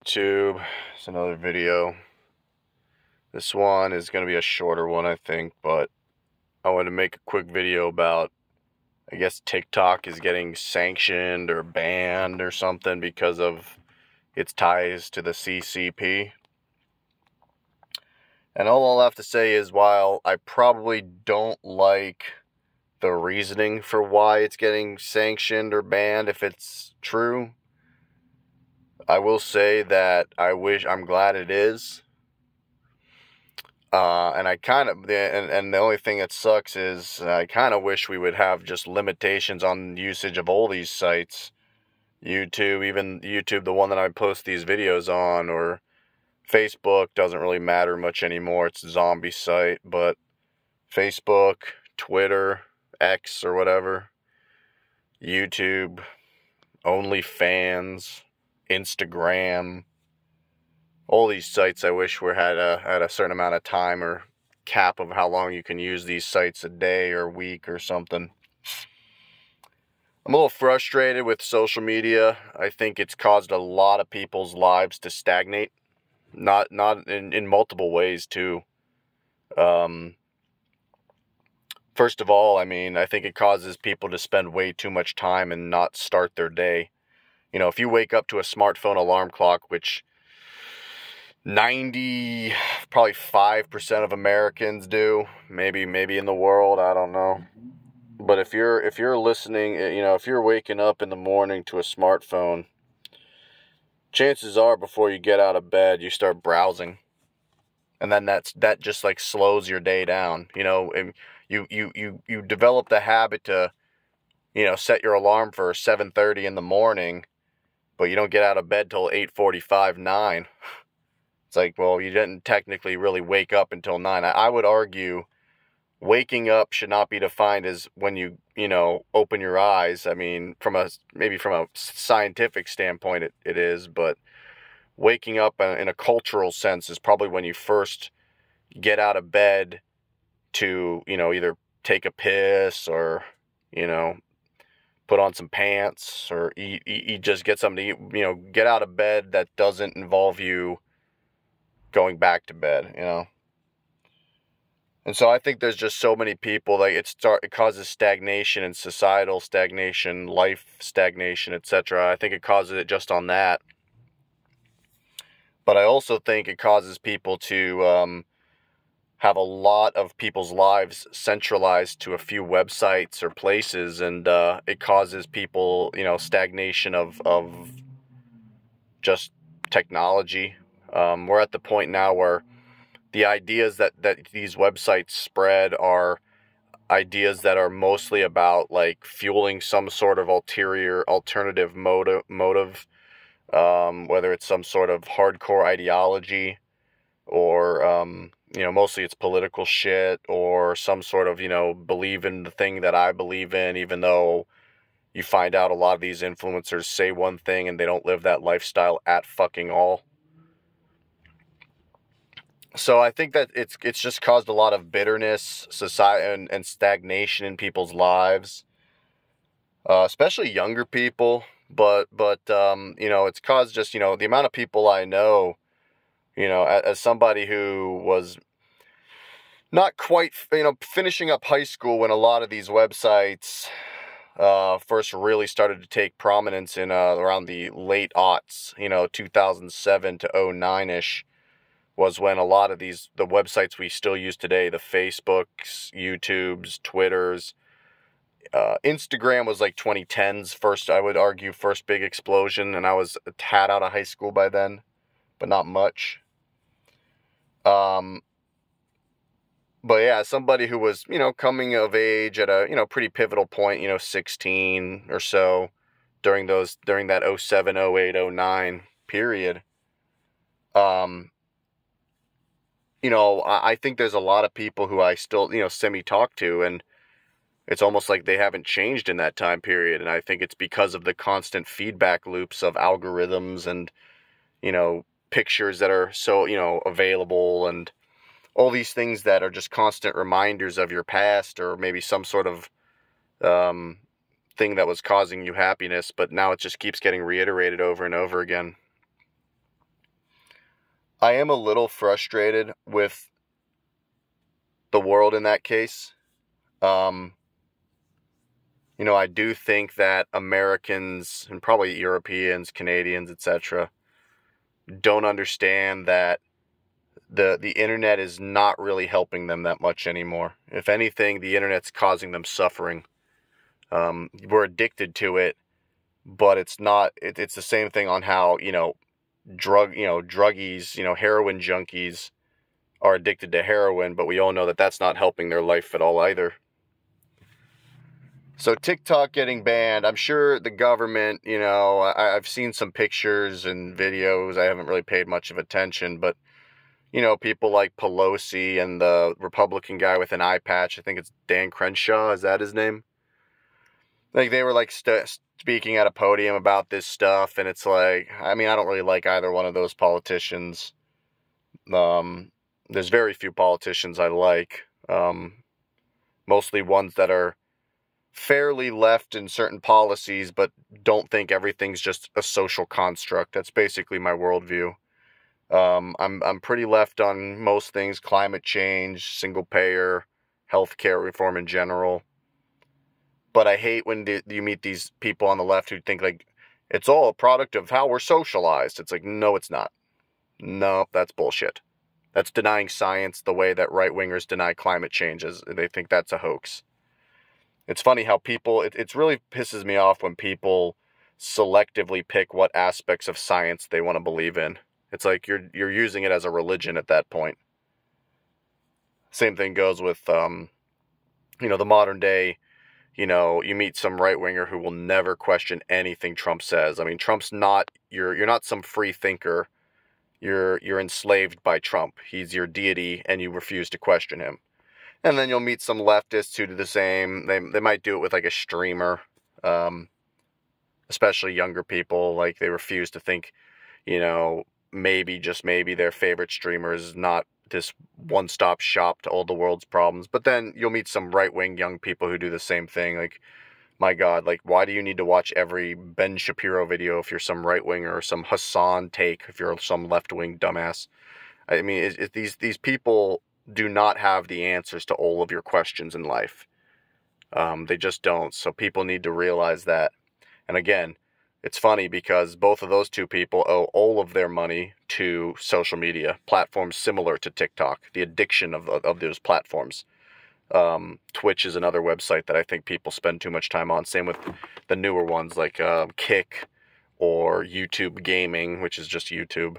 YouTube? It's another video. This one is going to be a shorter one, I think, but I want to make a quick video about, I guess TikTok is getting sanctioned or banned or something because of its ties to the CCP. And all I'll have to say is, while I probably don't like the reasoning for why it's getting sanctioned or banned, if it's true, I will say that I'm glad it is. And the only thing that sucks is I kind of wish we would have just limitations on usage of all these sites. YouTube, even YouTube, the one that I post these videos on, or Facebook doesn't really matter much anymore. It's a zombie site, but Facebook, Twitter, X or whatever, YouTube, OnlyFans, Instagram, all these sites I wish had a certain amount of time or cap of how long you can use these sites, a day or week or something. I'm a little frustrated with social media. I think it's caused a lot of people's lives to stagnate. Not in multiple ways too. First of all, I think it causes people to spend way too much time and not start their day. You know, if you wake up to a smartphone alarm clock, which probably 5% of Americans do, maybe in the world, I don't know. But if you're listening, if you're waking up in the morning to a smartphone, chances are before you get out of bed, you start browsing. And then that just like slows your day down, and you develop the habit to, set your alarm for 7:30 in the morning, but you don't get out of bed till 8:45, 9. It's like, well, you didn't technically really wake up until 9. I would argue waking up should not be defined as when you open your eyes. I mean, from a scientific standpoint, it is, but waking up in a cultural sense is probably when you first get out of bed to, either take a piss or, put on some pants or eat, just get something to eat, get out of bed that doesn't involve you going back to bed, And so I think there's just so many people, like it causes stagnation and societal stagnation, life stagnation, etc. I think it causes it just on that. But I also think it causes people to have a lot of people's lives centralized to a few websites or places, and it causes people, stagnation of just technology. We're at the point now where the ideas that these websites spread are ideas that are mostly about like fueling some sort of alternative motive, whether it's some sort of hardcore ideology or, mostly it's political shit or some sort of, believe in the thing that I believe in, even though you find out a lot of these influencers say one thing and they don't live that lifestyle at fucking all. So I think that it's just caused a lot of bitterness, society, and stagnation in people's lives, especially younger people. But it's caused just, the amount of people I know, as somebody who was not quite, finishing up high school when a lot of these websites first really started to take prominence in around the late aughts, 2007 to 09-ish. Was when a lot of the websites we still use today, the Facebooks, YouTubes, Twitters, Instagram was like 2010's first, I would argue, first big explosion, and I was a tad out of high school by then, but not much. But yeah, somebody who was, coming of age at a, pretty pivotal point, 16 or so, during that 07, 08, 09 period, I think there's a lot of people who I still, semi-talk to, and it's almost like they haven't changed in that time period. And I think it's because of the constant feedback loops of algorithms and, pictures that are so, available, and all these things that are just constant reminders of your past, or maybe some sort of thing that was causing you happiness, but now it just keeps getting reiterated over and over again. I am a little frustrated with the world in that case. I do think that Americans and probably Europeans, Canadians, etc., don't understand that the internet is not really helping them that much anymore. If anything, the internet's causing them suffering. We're addicted to it, but it's not. It's the same thing on how druggies, heroin junkies are addicted to heroin, but we all know that that's not helping their life at all either. So TikTok getting banned, I'm sure the government, I've seen some pictures and videos. I haven't really paid much of attention, but, people like Pelosi and the Republican guy with an eye patch, I think it's Dan Crenshaw, is that his name? Like, they were, like, speaking at a podium about this stuff, and it's like, I don't really like either one of those politicians. There's very few politicians I like, mostly ones that are fairly left in certain policies, but don't think everything's just a social construct. That's basically my worldview. I'm pretty left on most things: climate change, single payer, healthcare reform in general. But I hate when you meet these people on the left who think like it's all a product of how we're socialized. It's like, no, it's not. No, that's bullshit. That's denying science the way that right-wingers deny climate changes. They think that's a hoax. It's funny how people, it really pisses me off when people selectively pick what aspects of science they want to believe in. It's like you're using it as a religion at that point. Same thing goes with, the modern day, you meet some right-winger who will never question anything Trump says. Trump's not, you're not some free thinker. You're enslaved by Trump. He's your deity and you refuse to question him. And then you'll meet some leftists who do the same. They might do it with like a streamer, especially younger people. Like they refuse to think, maybe, just maybe their favorite streamer is not this one-stop shop to all the world's problems. But then you'll meet some right-wing young people who do the same thing. Like, my God, like why do you need to watch every Ben Shapiro video if you're some right-winger, or some Hassan take if you're some left-wing dumbass? These people do not have the answers to all of your questions in life. They just don't. So people need to realize that. And again, it's funny because both of those two people owe all of their money to social media platforms similar to TikTok, the addiction of those platforms. Twitch is another website that I think people spend too much time on. Same with the newer ones like Kick or YouTube Gaming, which is just YouTube,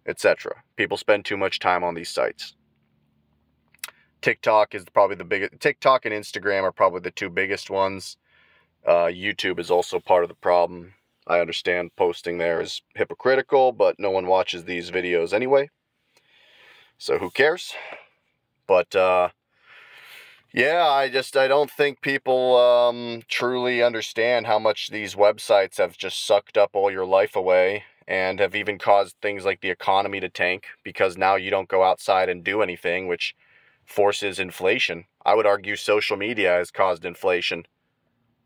etc. People spend too much time on these sites. TikTok is probably the biggest. TikTok and Instagram are probably the two biggest ones. YouTube is also part of the problem. I understand posting there is hypocritical, but no one watches these videos anyway. So who cares? But, yeah, I don't think people truly understand how much these websites have just sucked up all your life away and have even caused things like the economy to tank because now you don't go outside and do anything, which forces inflation. I would argue social media has caused inflation.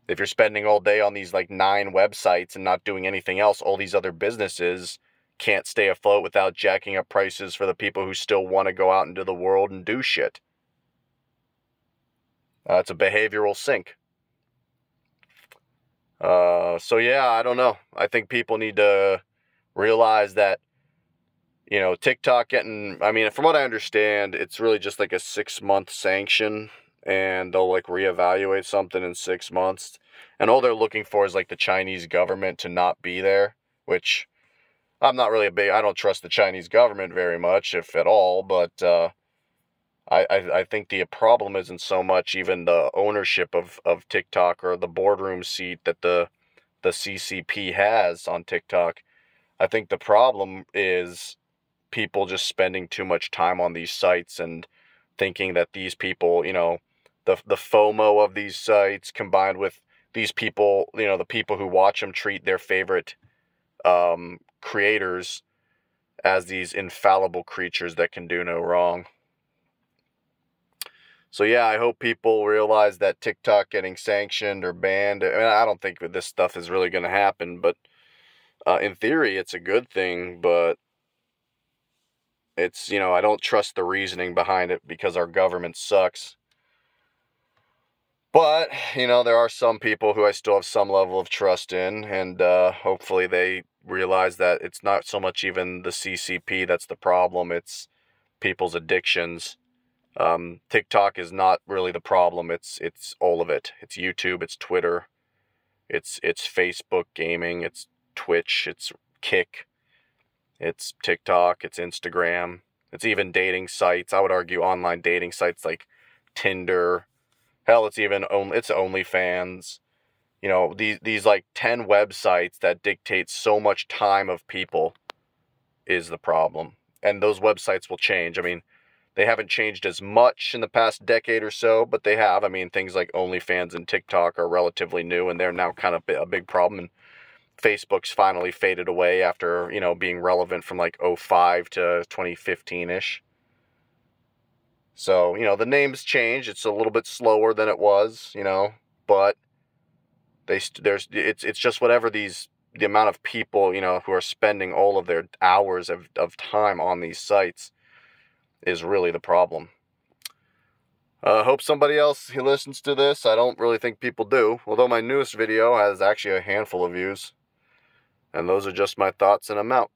If you're spending all day on these like 9 websites and not doing anything else, all these other businesses can't stay afloat without jacking up prices for the people who still want to go out into the world and do shit. It's a behavioral sink. So yeah, I don't know. I think people need to realize that TikTok getting, from what I understand, it's really just like a 6-month sanction, and they'll like reevaluate something in 6 months. And all they're looking for is like the Chinese government to not be there, which I'm not really I don't trust the Chinese government very much, if at all, but I think the problem isn't so much even the ownership of TikTok or the boardroom seat that the CCP has on TikTok. I think the problem is people just spending too much time on these sites and thinking that these people, the FOMO of these sites combined with these people, the people who watch them treat their favorite creators as these infallible creatures that can do no wrong. So yeah, I hope people realize that TikTok getting sanctioned or banned, I don't think that this stuff is really going to happen, but in theory, it's a good thing, but It's, I don't trust the reasoning behind it because our government sucks. But, there are some people who I still have some level of trust in, and hopefully they realize that it's not so much even the CCP that's the problem, it's people's addictions. TikTok is not really the problem, it's all of it. It's YouTube, it's Twitter, it's Facebook gaming, it's Twitch, it's Kick, it's TikTok, it's Instagram, it's even dating sites. I would argue online dating sites like Tinder. Hell, it's OnlyFans. These like 10 websites that dictate so much time of people is the problem. And those websites will change. I mean, they haven't changed as much in the past decade or so, but they have. I mean, things like OnlyFans and TikTok are relatively new, and they're now kind of a big problem. And Facebook's finally faded away after, being relevant from like 2005 to 2015-ish. So, the names change. It's a little bit slower than it was, but it's just whatever the amount of people, who are spending all of their hours of time on these sites is really the problem. Hope somebody else who listens to this. I don't really think people do, although my newest video has actually a handful of views. And those are just my thoughts, and I'm out.